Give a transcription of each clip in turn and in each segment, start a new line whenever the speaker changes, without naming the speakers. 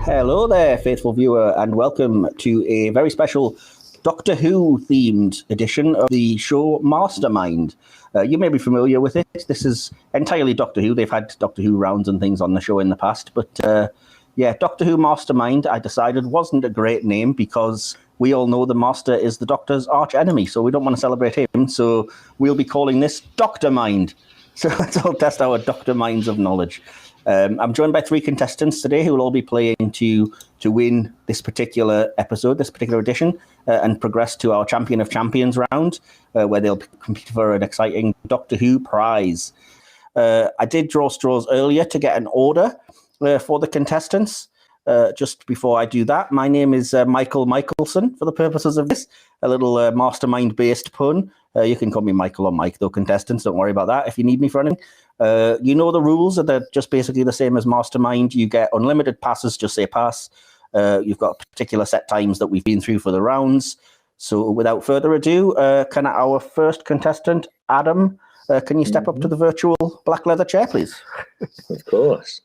Hello there, faithful viewer, and welcome to a very special Doctor Who themed edition of the show Mastermind. You may be familiar with it. This is entirely Doctor Who. They've had Doctor Who rounds and things on the show in the past, but Doctor Who Mastermind, I decided, wasn't a great name because we all know the Master is the Doctor's arch enemy, so we don't want to celebrate him. So we'll be calling this DoctorMind. So let's all test our DoctorMinds of knowledge. I'm joined by three contestants today who will all be playing to win this particular episode, this particular edition, and progress to our Champion of Champions round, where they'll compete for an exciting Doctor Who prize. I did draw straws earlier to get an order for the contestants. Just before I do that, my name is Michael Michelson for the purposes of this, a little mastermind-based pun. You can call me Michael or Mike, though, contestants. Don't worry about that if you need me for anything. You know the rules. They're just basically the same as Mastermind. You get unlimited passes, just say pass. You've got particular set times that we've been through for the rounds. So without further ado, can our first contestant, Adam, can you step up to the virtual black leather chair, please?
Of course.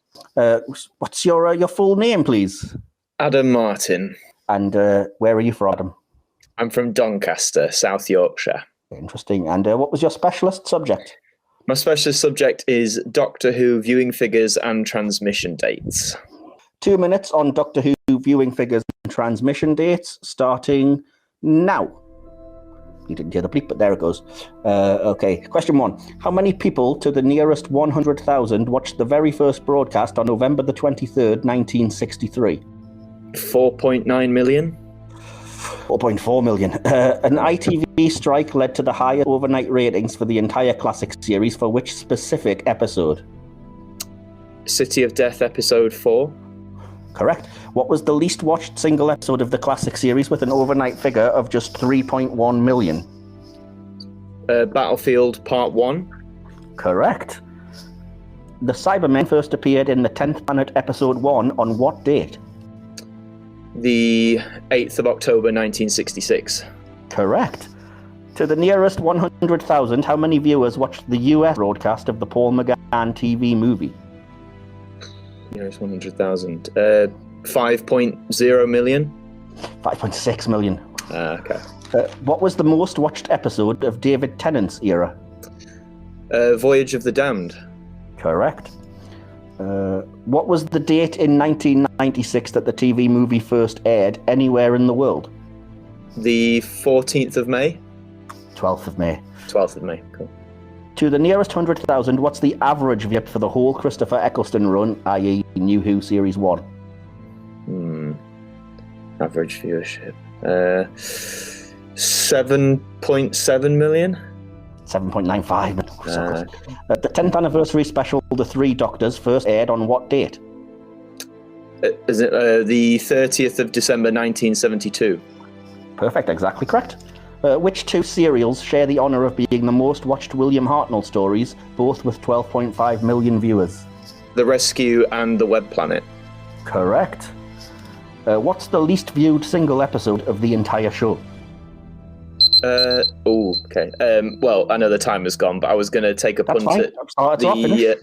What's your full name, please?
Adam Martin.
And where are you from, Adam?
I'm from Doncaster, South Yorkshire.
Interesting. And what was your specialist subject?
My specialist subject is Doctor Who viewing figures and transmission dates.
2 minutes on Doctor Who viewing figures and transmission dates, starting now. You didn't hear the bleep, but there it goes. Okay, question 1. How many people to the nearest 100,000 watched the very first broadcast on November the 23rd, 1963?
4.9 million.
4.4 million. An ITV strike led to the highest overnight ratings for the entire classic series for which specific episode?
City of Death, episode 4.
Correct. What was the least watched single episode of the classic series with an overnight figure of just 3.1 million?
Battlefield, part 1.
Correct. The Cybermen first appeared in the 10th Planet, episode 1 on what date?
The 8th of October, 1966.
Correct. To the nearest 100,000, how many viewers watched the US broadcast of the Paul McGann TV movie?
Nearest 100,000. 5.0 million.
5.6 million.
Okay.
What was the most watched episode of David Tennant's era?
Voyage of the Damned.
Correct. What was the date in 1996 that the TV movie first aired anywhere in the world?
The 14th of May?
12th of May.
12th of May, cool.
To the nearest 100,000, what's the average view for the whole Christopher Eccleston run, i.e. New Who Series 1?
Average viewership. 7.7 million?
7.95. The 10th anniversary special, The Three Doctors, first aired on what date?
Is it the 30th of December 1972?
Perfect, exactly correct. Which two serials share the honour of being the most watched William Hartnell stories, both with 12.5 million viewers?
The Rescue and The Web Planet.
Correct. What's the least viewed single episode of the entire show?
Okay. Well, I know the time has gone, but I was going to take a punt at going to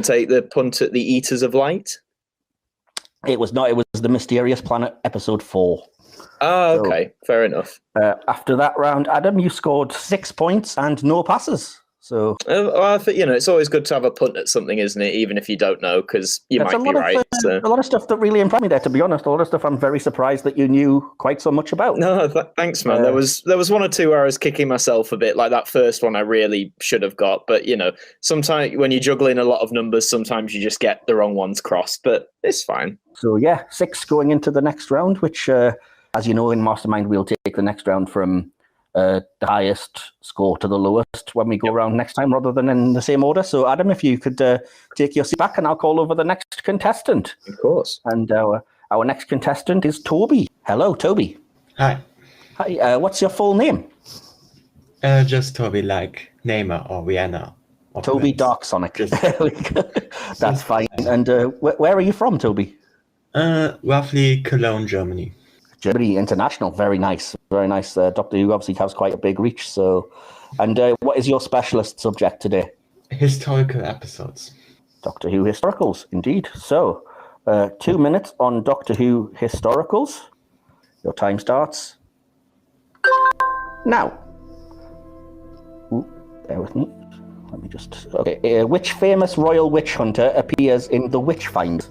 take the punt at the Eaters of Light.
It was not. It was the Mysterious Planet, episode 4.
Oh, okay. Fair enough.
After that round, Adam, you scored 6 points and no passes. So,
I think, it's always good to have a punt at something, isn't it? Even if you don't know, because you might be right.
A lot of stuff that really impressed me there, to be honest. A lot of stuff I'm very surprised that you knew quite so much about.
No, thanks, man. There was one or two where I was kicking myself a bit, like that first one I really should have got. But, sometimes when you're juggling a lot of numbers, sometimes you just get the wrong ones crossed, but it's fine.
So, 6 going into the next round, which, as you know, in Mastermind, we'll take the next round from the highest score to the lowest when we go around next time, rather than in the same order. So, Adam, if you could take your seat back, and I'll call over the next contestant.
Of course.
And our next contestant is Toby. Hello, Toby.
Hi.
Hi. What's your full name?
Just Toby, like Neymar or Rihanna. Or
Toby Dark Sonic. That's fine. And where are you from, Toby?
Roughly Cologne, Germany.
Germany International, very nice, very nice. Doctor Who obviously has quite a big reach. So, and what is your specialist subject today?
Historical episodes.
Doctor Who historicals, indeed. So, 2 minutes on Doctor Who historicals. Your time starts now. Ooh, bear with me. Let me just... Okay. Which famous royal witch hunter appears in The Witchfinder?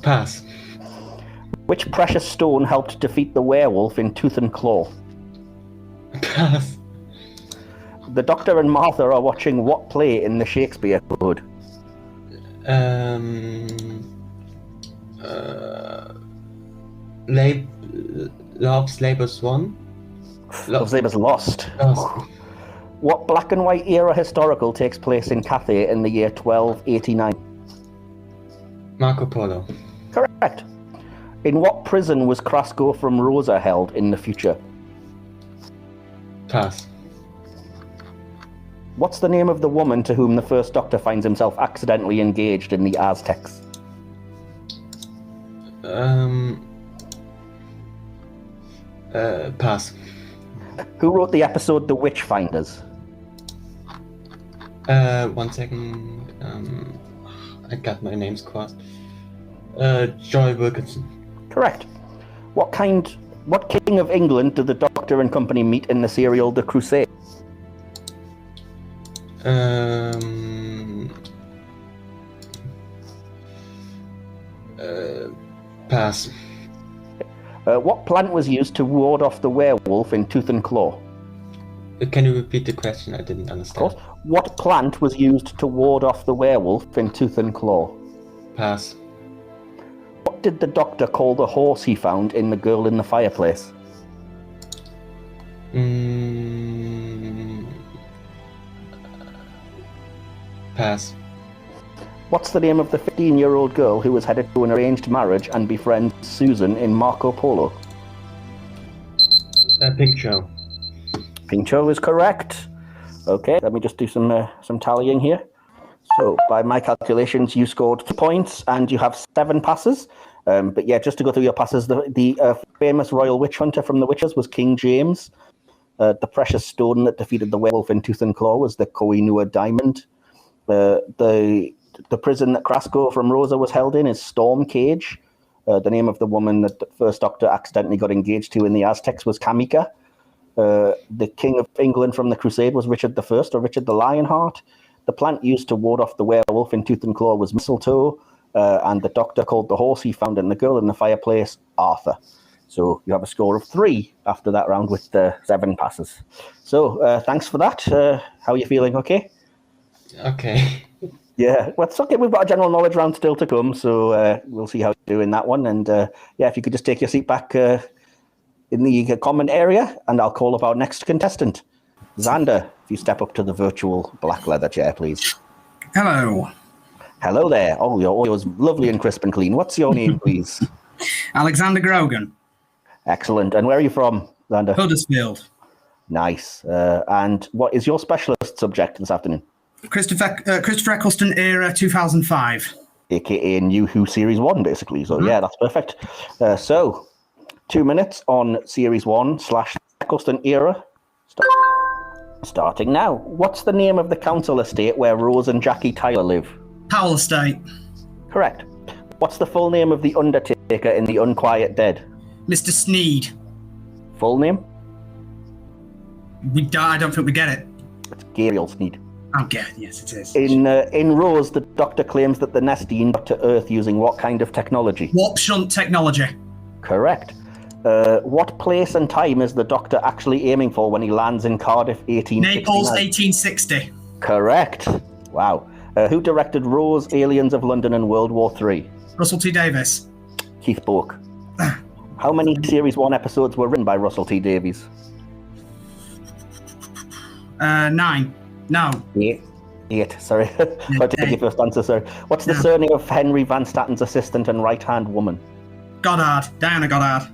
Pass.
Which precious stone helped defeat the werewolf in Tooth and Claw?
Pass.
The Doctor and Martha are watching what play in the Shakespeare Code?
Love's Labour's Won?
Love's Labour's Lost.
Lost.
What black and white era historical takes place in Cathay in the year 1289?
Marco Polo.
Correct. In what prison was Krasko from Rosa held in the future?
Pass.
What's the name of the woman to whom the first Doctor finds himself accidentally engaged in the Aztecs?
Pass.
Who wrote the episode The Witchfinders?
1 second. I got my names crossed. Joy Wilkinson.
Correct. What king of England did the Doctor and company meet in the serial The Crusade?
Pass.
What plant was used to ward off the werewolf in Tooth and Claw?
Can you repeat the question? I didn't understand.
Of course. What plant was used to ward off the werewolf in Tooth and Claw?
Pass.
What did the Doctor call the horse he found in The Girl in the Fireplace?
Pass.
What's the name of the 15-year-old girl who was headed to an arranged marriage and befriends Susan in Marco Polo?
Pink Joe.
Pincho is correct. Okay, let me just do some tallying here. So, by my calculations, you scored 2 points and you have 7 passes. But yeah, just to go through your passes, the famous royal witch hunter from The Witches was King James. The precious stone that defeated the werewolf in Tooth and Claw was the Koh-i-Noor diamond. The prison that Krasko from Rosa was held in is Storm Cage. The name of the woman that the first Doctor accidentally got engaged to in the Aztecs was Kamika. The King of England from the Crusade was Richard I, or Richard the Lionheart. The plant used to ward off the werewolf in Tooth and Claw was mistletoe. And the Doctor called the horse he found in The Girl in the Fireplace Arthur. So you have a score of 3 after that round with 7 passes. So thanks for that. How are you feeling? Okay?
Okay.
Yeah, well, it's okay. We've got a general knowledge round still to come, so we'll see how you do in that one. And yeah, if you could just take your seat back in the comment area, and I'll call up our next contestant. Xander, if you step up to the virtual black leather chair, please.
Hello.
Hello there. Oh, your audio's lovely and crisp and clean. What's your name, please?
Alexander Grogan.
Excellent. And where are you from, Xander?
Huddersfield.
Nice. And what is your specialist subject this afternoon?
Christopher Eccleston era 2005.
AKA New Who Series 1, basically. So yeah, that's perfect. So 2 minutes on Series 1 / Eccleston era. Starting now. What's the name of the council estate where Rose and Jackie Tyler live?
Powell Estate.
Correct. What's the full name of the Undertaker in The Unquiet Dead?
Mr. Sneed.
Full name?
I don't think we get it.
It's Gabriel Sneed.
Oh, yeah, yes, it is.
In Rose, the Doctor claims that the Nestine got to Earth using what kind of technology?
Warp shunt technology.
Correct. What place and time is the Doctor actually aiming for when he lands in Cardiff 1869?
Naples, 1860.
Correct. Wow. Who directed Rose, Aliens of London, and World War III?
Russell T. Davies.
Keith Boak. How many Series 1 episodes were written by Russell T. Davies?
9. No.
8. Sorry. I'll take your first answer, sorry. What's the surname of Henry Van Statten's assistant and right-hand woman?
Goddard. Diana Goddard.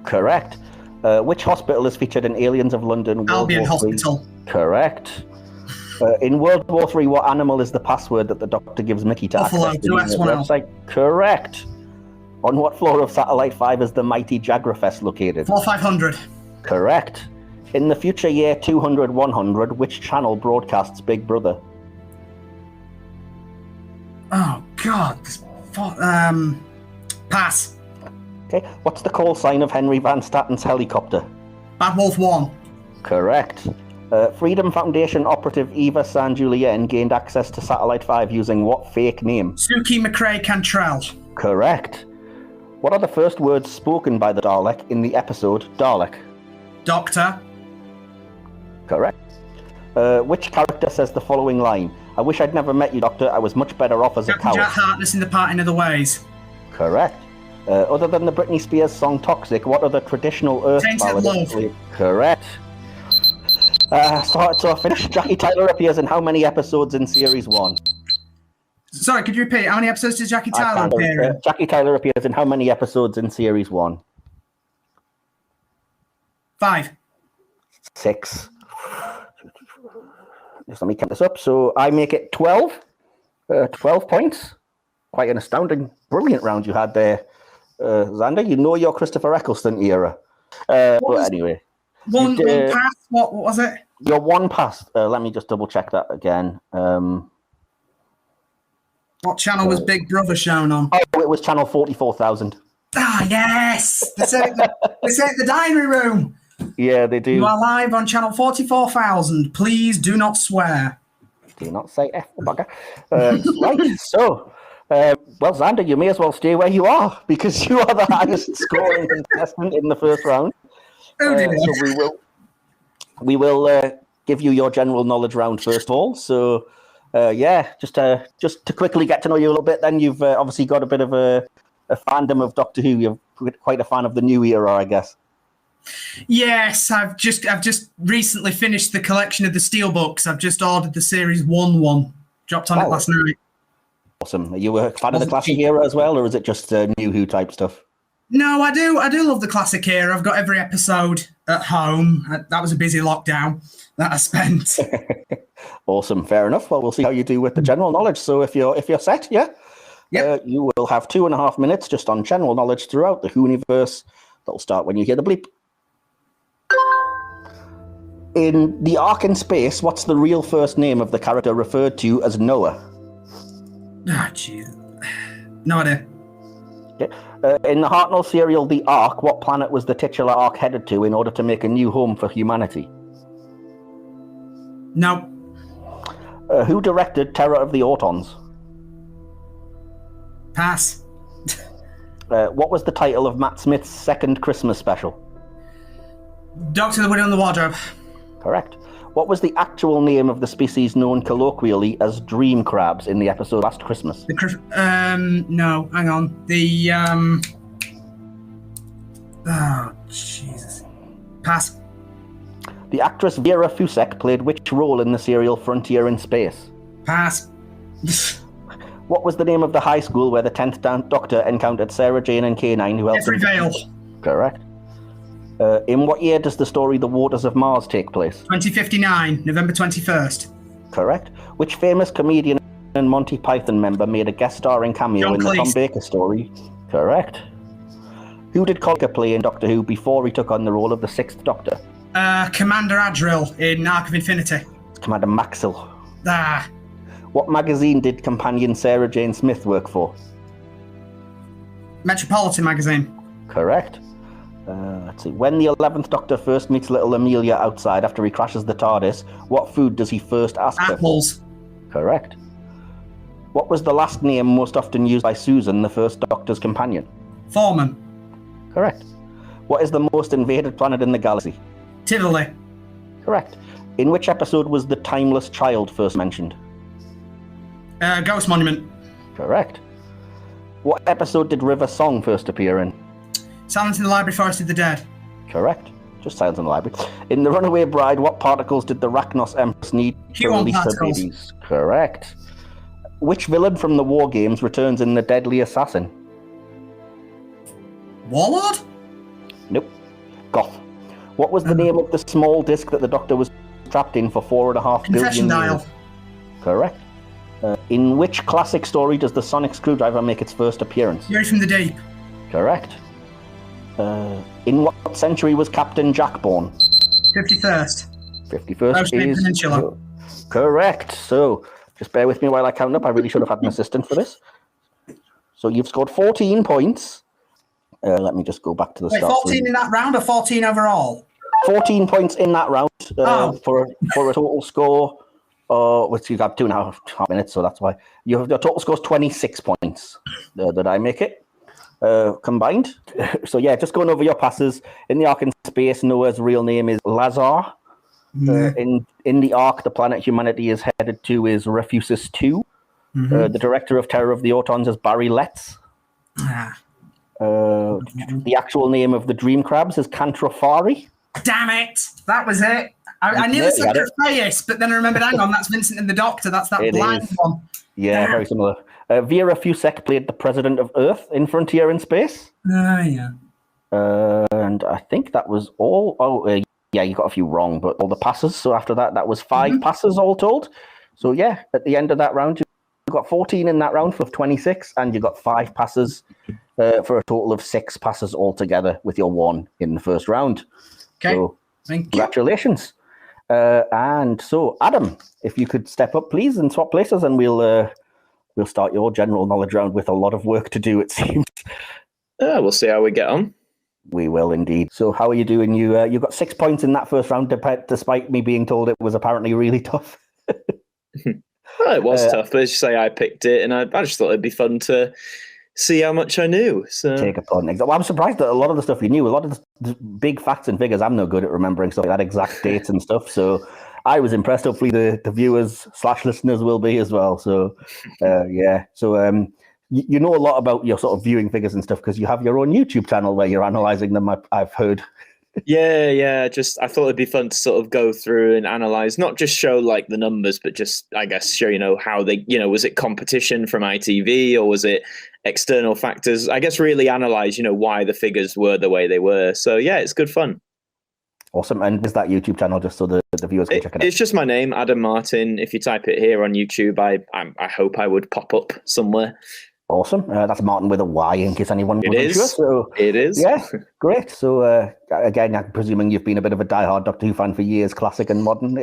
Correct. Which hospital is featured in Aliens of London, World
Albion
War III?
Hospital.
Correct. In World War III, what animal is the password that the Doctor gives Mickey to
Buffalo,
access the website? Correct. On what floor of Satellite 5 is the mighty Jagrafest located?
Floor 500.
Correct. In the future year 200-100, which channel broadcasts Big Brother?
Oh, God. This Pass.
Okay. What's the call sign of Henry Van Statten's helicopter?
Bad Wolf 1.
Correct. Freedom Foundation operative Eva San Julien gained access to Satellite 5 using what fake name?
Suki McRae Cantrell.
Correct. What are the first words spoken by the Dalek in the episode Dalek?
Doctor.
Correct. Which character says the following line? I wish I'd never met you, Doctor. I was much better off as a coward.
Jack Harkness in The Parting of the Ways.
Correct. Other than the Britney Spears song Toxic, what other traditional Earth
Tainted Love.
Correct. So I finished. Jackie Tyler appears in how many episodes in Series 1?
Sorry, could you repeat? How many episodes did Jackie Tyler appear in?
Jackie Tyler appears in how many episodes in Series 1?
5.
6. Just let me count this up. So I make it 12. 12 points. Quite an astounding, brilliant round you had there, Xander. You know your Christopher Eccleston era. But anyway.
One pass? What was it?
Your one pass. Let me just double check that again.
What channel was Big Brother shown on?
Oh, it was channel 44,000.
Ah, yes! They say the diary room.
Yeah, they do.
You are live on channel 44,000. Please do not swear.
Do not say F the bugger. Right, so, well, Xander, you may as well stay where you are because you are the highest scoring contestant in the first round.
Oh, dear.
So we will give you your general knowledge round first of all. So, just to quickly get to know you a little bit, then you've obviously got a bit of a fandom of Doctor Who. You're quite a fan of the new era, I guess.
Yes, I've just recently finished the collection of the Steelbooks. I've just ordered the Series 1. Dropped on it last night.
Awesome. Are you a fan of the classic era as well, or is it just new Who type stuff?
No, I do love the classic era. I've got every episode at home. That was a busy lockdown that I spent.
Awesome. Fair enough. Well, we'll see how you do with the general knowledge. So if you're set, yeah?
Yep.
You will have 2.5 minutes just on general knowledge throughout the Who universe. That'll start when you hear the bleep. In The Ark in Space, what's the real first name of the character referred to as Noah?
Ah, jeez. No idea.
Okay. In the Hartnell serial The Ark, what planet was the titular Ark headed to in order to make a new home for humanity?
No.
Who directed Terror of the Autons?
Pass.
What was the title of Matt Smith's second Christmas special?
Doctor the Widow in the Wardrobe.
Correct. What was the actual name of the species known colloquially as dream crabs in the episode Last Christmas?
No, hang on. Oh, Jesus. Pass.
The actress Vera Fusek played which role in the serial Frontier in Space?
Pass.
What was the name of the high school where the 10th Doctor encountered Sarah Jane and K9 who helped
Jeffrey Vale.
Correct. In what year does the story The Waters of Mars take place?
2059, November 21st.
Correct. Which famous comedian and Monty Python member made a guest starring cameo
John
in the Tom
Cleese.
Baker story? Correct. Who did Colker play in Doctor Who before he took on the role of the 6th Doctor?
Commander Adril in Ark of Infinity.
It's Commander Maxwell.
Ah,
What magazine did companion Sarah Jane Smith work for?
Metropolitan Magazine.
Correct. Let's see. When the 11th Doctor first meets little Amelia outside after he crashes the TARDIS, what food does he first ask her for?
Apples.
Correct. What was the last name most often used by Susan, the first Doctor's companion?
Foreman.
Correct. What is the most invaded planet in the galaxy?
Tivoli.
Correct. In which episode was the timeless child first mentioned?
Ghost Monument.
Correct. What episode did River Song first appear in?
Silence in the Library, Forest of the Dead.
Correct. Just Silence in the Library. In The Runaway Bride, what particles did the Rachnos Empress need to
Q1
release her
particles.
babies? Correct. Which villain from the War Games returns in The Deadly Assassin?
Warlord?
Nope. Goth. What was the name of the small disc that the Doctor was trapped in for 4.5 billion
Confession Dial.
years? Correct. In which classic story does the sonic screwdriver make its first appearance?
Fury from the Deep.
Correct. In what century was Captain Jack born?
51st.
51st
Oceanic
is
Peninsula.
correct. So just bear with me while I count up. I really should have had an assistant for this. So you've scored 14 points. Let me just go back to the
Wait,
start.
14 in that round or 14 overall?
14 points in that round for a total score, which you got 2.5 minutes, so that's why. Your total score is 26 points. Did I make it? Combined. So yeah, just going over your passes. In the Ark in space, Noah's real name is Lazar. In the Ark, the planet humanity is headed to is Refusis 2. The director of Terror of the Autons is Barry Letts. The actual name of the dream crabs is Cantrofari.
Damn it! That was it. I nearly said Grafeus, but then I remembered, hang on, that's Vincent and the Doctor. That's that blind one.
Yeah, very similar. Vera Fusek played the president of Earth in Frontier in Space.
Yeah.
And I think that was all. Yeah, you got a few wrong, but all the passes. So after that, that was 5 passes all told. So yeah, at the end of that round, you got 14 in that round for 26, and you got 5 passes for a total of 6 passes altogether with your 1 in the first round.
Okay,
so,
thank you.
Congratulations. And so, Adam, if you could step up, please, and swap places, and we'll start your general knowledge round with a lot of work to do, it seems.
We'll see how we get on.
We will indeed. So how are you doing? You got 6 points in that first round, despite me being told it was apparently really tough.
Well, it was tough, but as you say, I picked it, and I just thought it'd be fun to see how much I knew. So
take a punt. Well, I'm surprised that a lot of the stuff you knew, a lot of the big facts and figures, I'm no good at remembering stuff like that, exact dates and stuff. So I was impressed. Hopefully the viewers / listeners will be as well. So yeah. So you know a lot about your sort of viewing figures and stuff because you have your own YouTube channel where you're analysing them, I've heard.
Yeah. Just I thought it'd be fun to sort of go through and analyse, not just show like the numbers, but just I guess show how they was it competition from ITV or was it external factors? I guess really analyse why the figures were the way they were. So yeah, it's good fun.
Awesome. And is that YouTube channel just so the viewers can check it out?
It's just my name, Adam Martin. If you type it here on YouTube, I hope I would pop up somewhere.
Awesome. That's Martin with a Y in case anyone wasn't sure. So,
it is.
Yeah, great. So again, I'm presuming you've been a bit of a diehard Doctor Who fan for years, classic and modern.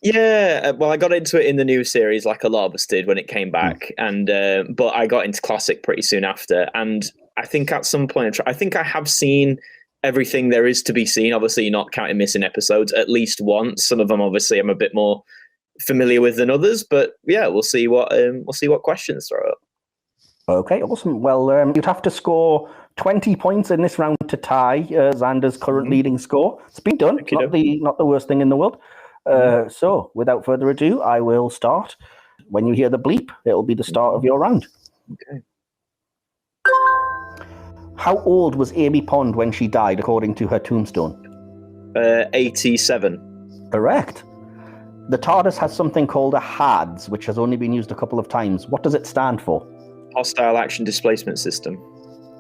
Yeah, well, I got into it in the new series like a lot of us did when it came back, and but I got into classic pretty soon after. And I think at some point, I think I have seen everything there is to be seen. Obviously, not counting missing episodes, at least once. Some of them, obviously, I'm a bit more familiar with than others. But yeah, we'll see what questions throw up.
Okay, awesome. Well, you'd have to score 20 points in this round to tie Xander's current leading score. It's been done. Not the worst thing in the world. So, without further ado, I will start. When you hear the bleep, it'll be the start of your round.
Okay.
How old was Amy Pond when she died, according to her tombstone?
87.
Correct. The TARDIS has something called a HADS, which has only been used a couple of times. What does it stand for?
Hostile Action Displacement System.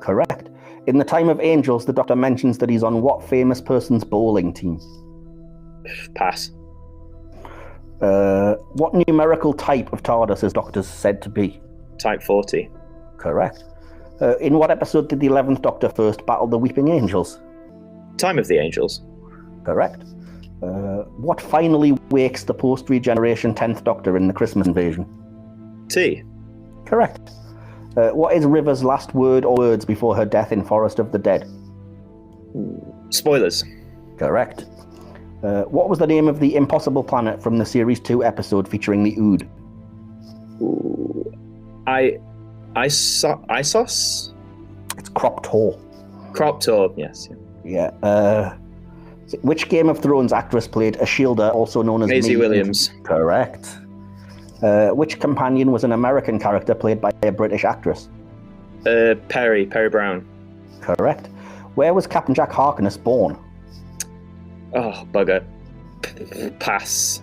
Correct. In The Time of Angels, the Doctor mentions that he's on what famous person's bowling team?
Pass.
What numerical type of TARDIS is Doctor said to be?
Type 40.
Correct. In what episode did the 11th Doctor first battle the Weeping Angels?
Time of the Angels.
Correct. What finally wakes the post-regeneration 10th Doctor in the Christmas invasion?
T.
Correct. What is River's last word or words before her death in Forest of the Dead?
Spoilers.
Correct. What was the name of the impossible planet from the Series 2 episode featuring the Ood?
Isos?
It's Croptor.
Croptor, yes.
Yeah. Which Game of Thrones actress played Ashilda, also known as
Maisie Williams?
Correct. Which companion was an American character played by a British actress?
Perry Brown.
Correct. Where was Captain Jack Harkness born?
Oh, bugger. Pass.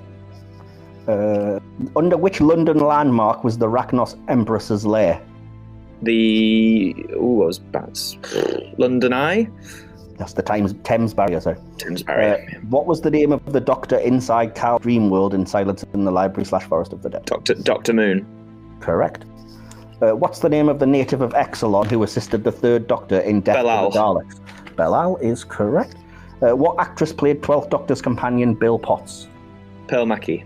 Under which London landmark was the Rachnos Empress's lair?
What was bats? London Eye?
That's the Thames Barrier, sorry.
Thames Barrier.
What was the name of the Doctor inside Cal's dream world in Silence in the Library / Forest of the Dead?
Dr. Moon.
Correct. What's the name of the native of Exelon who assisted the third Doctor in Death of the Daleks? Belial is correct. What actress played 12th Doctor's companion Bill Potts?
Pearl Mackie.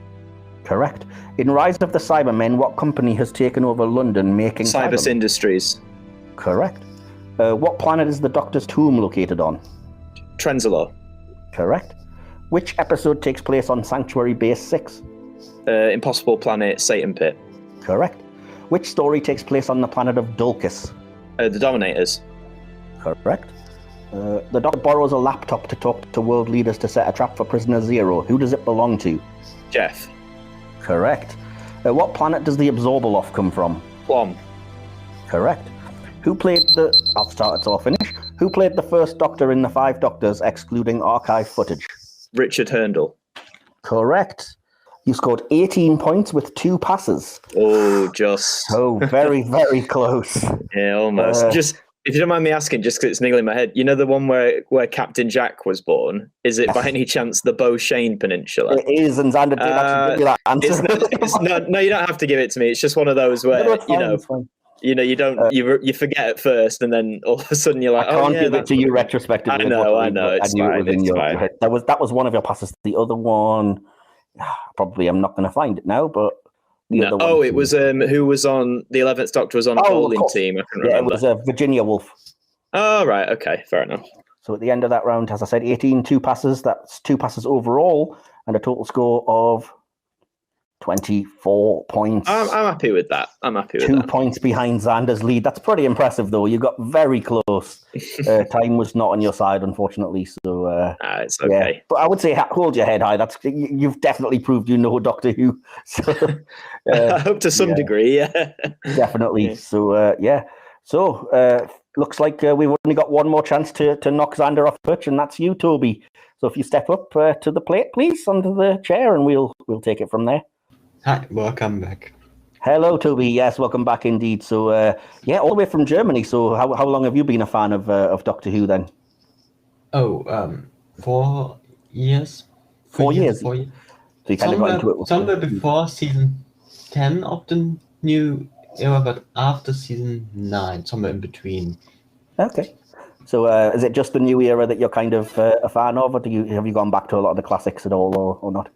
Correct. In Rise of the Cybermen, what company has taken over London making
Cybus Industries.
Correct. What planet is the Doctor's tomb located on?
Trenzalore.
Correct. Which episode takes place on Sanctuary Base 6?
Impossible Planet, Satan Pit.
Correct. Which story takes place on the planet of Dulcus?
The Dominators.
Correct. The Doctor borrows a laptop to talk to world leaders to set a trap for Prisoner Zero. Who does it belong to?
Jeff.
Correct. What planet does the Absorbaloff come from?
Plum.
Correct. Who played the... I'll start it till I finish. Who played the first Doctor in the 5 Doctors, excluding archive footage?
Richard Herndl.
Correct. You scored 18 points with 2 passes.
Oh, just.
So very, very close.
Yeah, almost. Just, if you don't mind me asking, just because it's niggling my head, you know the one where Captain Jack was born? Is it by any chance the Beauchene Peninsula?
It is, and Xander did actually give you that answer.
No, you don't have to give it to me. It's just one of those where, you don't, you forget at first, and then all of a sudden you're like,
I can't give it to you retrospectively.
I know. It's
knew
fine.
It was in
It's
your
fine.
head. That was one of your passes. The other one, probably I'm not going to find it now, but the other one.
Oh, it was who was on the 11th Doctor was on the bowling team. I can remember.
It was Virginia Woolf.
Oh, right. Okay, fair enough.
So at the end of that round, as I said, 18, 2 passes. That's 2 passes overall, and a total score of 24 points.
I'm happy with that.
2 points behind Xander's lead. That's pretty impressive, though. You got very close. Time was not on your side, unfortunately. So
it's okay.
Yeah. But I would say hold your head high. You've definitely proved you know Doctor Who. So,
I hope to some degree. Yeah,
definitely. Yeah. So So looks like we've only got one more chance to knock Xander off perch, and that's you, Toby. So if you step up to the plate, please, under the chair, and we'll take it from there.
Hi, welcome back.
Hello, Toby. Yes, welcome back indeed. So, all the way from Germany. So, how long have you been a fan of Doctor Who then?
4 years.
4 years.
4 years.
So you kind of got into it.
Somewhere before season 10 of the new era, but after season 9, somewhere in between.
Okay. So, is it just the new era that you're kind of a fan of, or have you gone back to a lot of the classics at all, or not?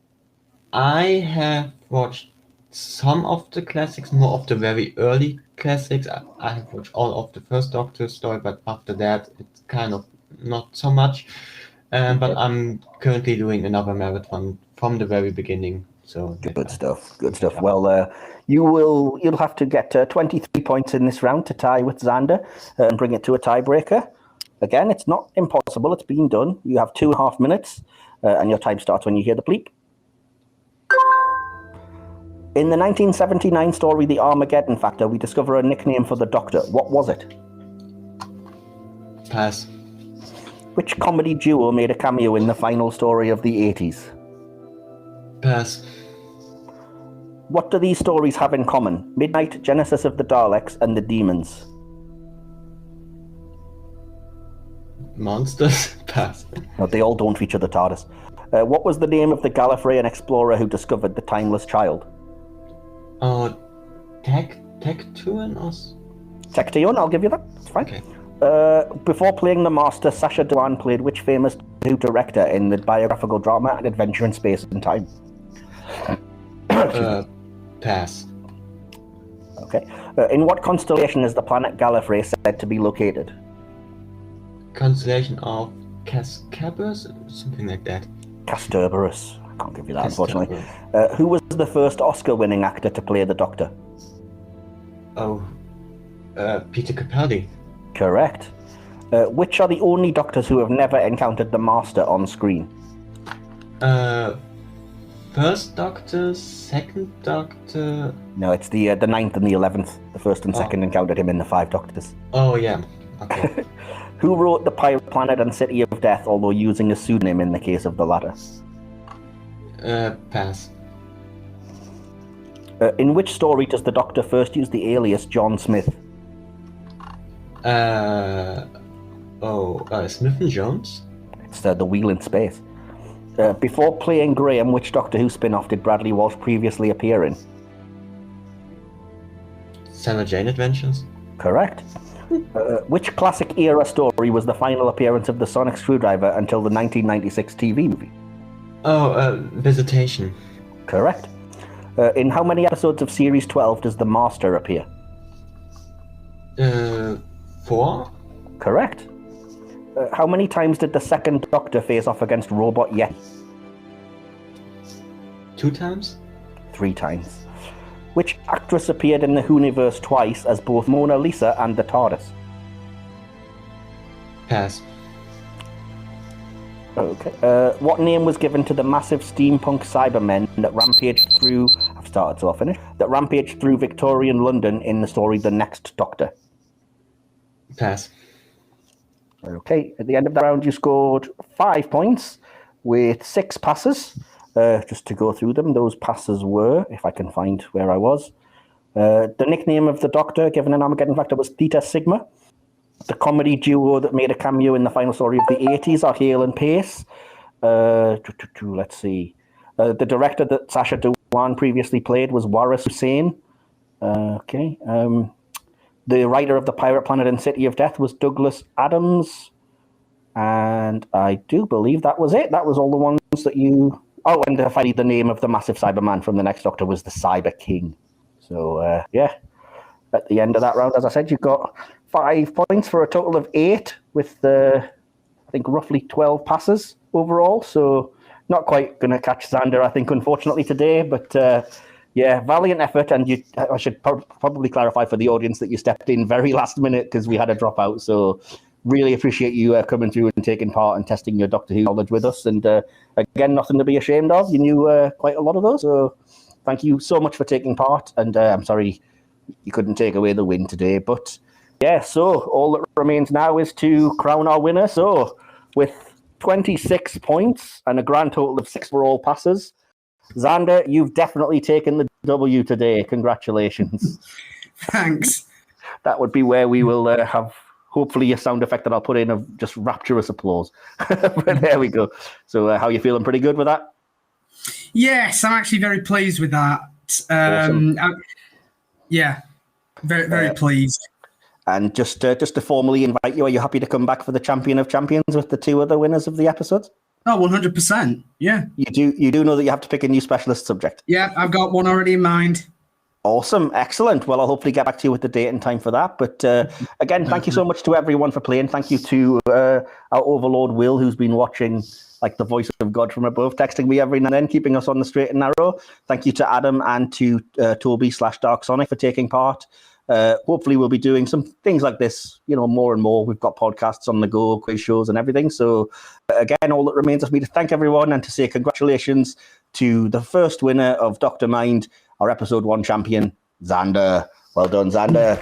I have watched some of the classics, more of the very early classics. I have watched all of the first Doctor story, but after that, it's kind of not so much. But I'm currently doing another marathon from the very beginning. So
good stuff. Yeah. Well, you'll have to get 23 points in this round to tie with Xander and bring it to a tiebreaker. Again, it's not impossible. It's been done. You have 2.5 minutes, and your time starts when you hear the bleep. In the 1979 story, The Armageddon Factor, we discover a nickname for the Doctor. What was it?
Pass.
Which comedy duo made a cameo in the final story of the 80s?
Pass.
What do these stories have in common? Midnight, Genesis of the Daleks, and the Demons.
Monsters? Pass.
No, they all don't feature the TARDIS. What was the name of the Gallifreyan explorer who discovered the Timeless Child?
Tecteun?
Tecteun, I'll give you that. That's fine.
Okay.
Before playing the Master, Sacha Dhawan played which famous Who director in the biographical drama An Adventure in Space and Time?
Pass.
Okay. In what constellation is the planet Gallifrey said to be located?
Constellation of Cascabeus? Something like that.
Castorberus. I can't give you that, unfortunately. Who was the first Oscar-winning actor to play the Doctor?
Peter Capaldi.
Correct. Which are the only Doctors who have never encountered the Master on screen?
First Doctor, Second Doctor...
No, it's the 9th and the 11th. The first and second encountered him in the 5 Doctors.
Oh, yeah. Okay.
Who wrote The Pirate Planet and City of Death, although using a pseudonym in the case of the latter?
Pass.
In which story does the Doctor first use the alias John Smith?
Smith and Jones?
It's The Wheel in Space. Before playing Graham, which Doctor Who spin-off did Bradley Walsh previously appear in?
Sarah Jane Adventures?
Correct. Which classic era story was the final appearance of the Sonic Screwdriver until the 1996 TV movie?
Visitation.
Correct. In how many episodes of Series 12 does the Master appear?
4?
Correct. How many times did the second Doctor face off against Robot Yeti?
2 times?
3 times. Which actress appeared in the Whoniverse twice as both Mona Lisa and the TARDIS?
Pass.
Okay. What name was given to the massive steampunk Cybermen that rampaged through... I've started, so I'll finish. That rampaged through Victorian London in the story The Next Doctor?
Pass.
Okay. At the end of the round, you scored 5 points with 6 passes. Just to go through them, those passes were, if I can find where I was, the nickname of the Doctor given an Armageddon factor was Theta Sigma. The comedy duo that made a cameo in the final story of the 80s are Hale and Pace. Let's see. The director that Sacha Dhawan previously played was Waris Hussein. Okay. The writer of The Pirate Planet and City of Death was Douglas Adams. And I do believe that was it. That was all the ones that you... Oh, and finally, the name of the massive Cyberman from the Next Doctor was the Cyber King. So, yeah. At the end of that round, as I said, you got 5 points for a total of 8 with, I think, roughly 12 passes overall. So, not quite going to catch Xander, I think, unfortunately, today. But, yeah, valiant effort. And I should probably clarify for the audience that you stepped in very last minute because we had a dropout. So, really appreciate you coming through and taking part and testing your Doctor Who knowledge with us. And, again, nothing to be ashamed of. You knew quite a lot of those. So, thank you so much for taking part. And I'm sorry you couldn't take away the win today. But, yeah, so all that remains now is to crown our winner. So, with 26 points and a grand total of 6 for all passes, Xander, you've definitely taken the W today. Congratulations.
Thanks.
That would be where we will have, hopefully, a sound effect that I'll put in of just rapturous applause. But there we go. So how are you feeling? Pretty good with that?
Yes, I'm actually very pleased with that.
Awesome.
Yeah, very, very pleased.
And just to formally invite you, are you happy to come back for the Champion of Champions with the 2 other winners of the episodes?
Oh, 100%. Yeah.
You do know that you have to pick a new specialist subject?
Yeah, I've got one already in mind.
Awesome. Excellent. Well, I'll hopefully get back to you with the date and time for that. But again, thank you so much to everyone for playing. Thank you to our overlord, Will, who's been watching like the voice of God from above, texting me every now and then, keeping us on the straight and narrow. Thank you to Adam and to Toby /Dark Sonic for taking part. Hopefully we'll be doing some things like this, more and more. We've got podcasts on the go, quiz shows and everything. So again, all that remains is me to thank everyone and to say congratulations to the first winner of DoctorMind, our episode 1 champion, Xander. Well done, Xander.